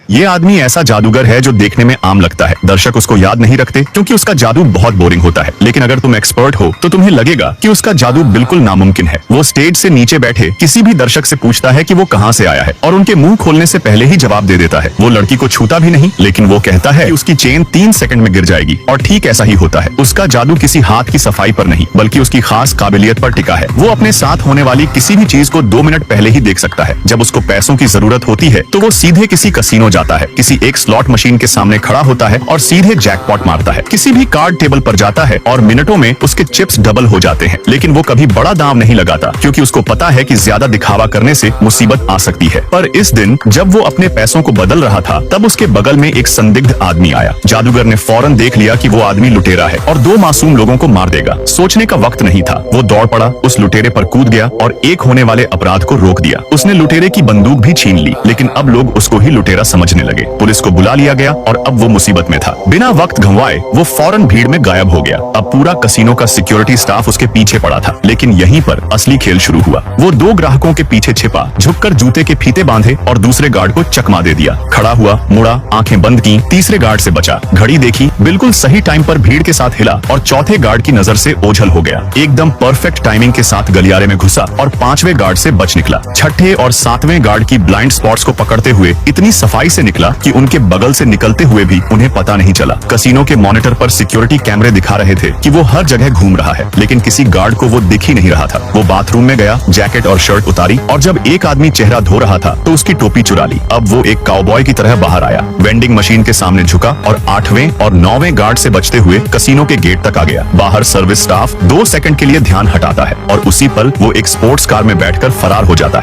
ये आदमी ऐसा जादूगर है जो देखने में आम लगता है, दर्शक उसको याद नहीं रखते क्योंकि उसका जादू बहुत बोरिंग होता है। लेकिन अगर तुम एक्सपर्ट हो तो तुम्हें लगेगा कि उसका जादू बिल्कुल नामुमकिन है। वो स्टेज से नीचे बैठे किसी भी दर्शक से पूछता है कि वो कहाँ से आया है और उनके मुंह खोलने से पहले ही जवाब दे देता है। वो लड़की को छूता भी नहीं, लेकिन वो कहता है कि उसकी चेन 3 सेकंड में गिर जाएगी और ठीक ऐसा ही होता है। उसका जादू किसी हाथ की सफाई पर नहीं बल्कि उसकी खास काबिलियत पर टिका है। वो अपने साथ होने वाली किसी भी चीज को 2 मिनट पहले ही देख सकता है। जब उसको पैसों की जरूरत होती है तो वो सीधे किसी कसीनो जाता है, किसी एक स्लॉट मशीन के सामने खड़ा होता है और सीधे जैकपॉट मारता है। किसी भी कार्ड टेबल पर जाता है और मिनटों में उसके चिप्स डबल हो जाते हैं। लेकिन वो कभी बड़ा दाम नहीं लगाता क्योंकि उसको पता है कि ज्यादा दिखावा करने से मुसीबत आ सकती है। पर इस दिन जब वो अपने पैसों को बदल रहा था तब उसके बगल में एक संदिग्ध आदमी आया। जादूगर ने फौरन देख लिया कि वो आदमी लुटेरा है और 2 मासूम लोगों को मार देगा। सोचने का वक्त नहीं था, वो दौड़ पड़ा, उस लुटेरे पर कूद गया और एक होने वाले अपराध को रोक दिया। उसने लुटेरे की बंदूक भी छीन ली, लेकिन अब लोग उसको ही लुटेरा समझने लगे। पुलिस को बुला लिया गया और अब वो मुसीबत में था। बिना वक्त गंवाए वो फौरन भीड़ में गायब हो गया। अब पूरा कसीनो का सिक्योरिटी स्टाफ उसके पीछे पड़ा था। लेकिन यहीं पर असली खेल शुरू हुआ। वो 2 ग्राहकों के पीछे छिपा, झुककर जूते के फीते बांधे और दूसरे गार्ड को चकमा दे दिया। खड़ा हुआ, मुड़ा, आंखें बंद की, तीसरे गार्ड से बचा। घड़ी देखी, बिल्कुल सही टाइम पर भीड़ के साथ हिला और चौथे गार्ड की नजर से ओझल हो गया। एकदम परफेक्ट टाइमिंग के साथ गलियारे में घुसा और 5वें गार्ड से बच निकला। छठे और 7वें गार्ड की ब्लाइंड स्पॉट्स को पकड़ते हुए इतनी सफाई से निकला कि उनके बगल से निकलते हुए भी उन्हें पता नहीं चला। कसीनो के मॉनिटर पर सिक्योरिटी कैमरे दिखा रहे थे कि वो हर जगह घूम रहा है, लेकिन किसी गार्ड को वो दिख ही नहीं रहा था। वो बाथरूम में गया, जैकेट और शर्ट उतारी और जब एक आदमी चेहरा धो रहा था तो उसकी टोपी चुरा ली। अब वो एक काउबॉय की तरह बाहर आया, वेंडिंग मशीन के सामने झुका और 8वें और 9वें गार्ड से बचते हुए कसीनो के गेट तक आ गया। बाहर सर्विस स्टाफ 2 सेकंड के लिए ध्यान हटाता है और उसी पल वो एक स्पोर्ट्स कार में बैठकर फरार हो जाता है।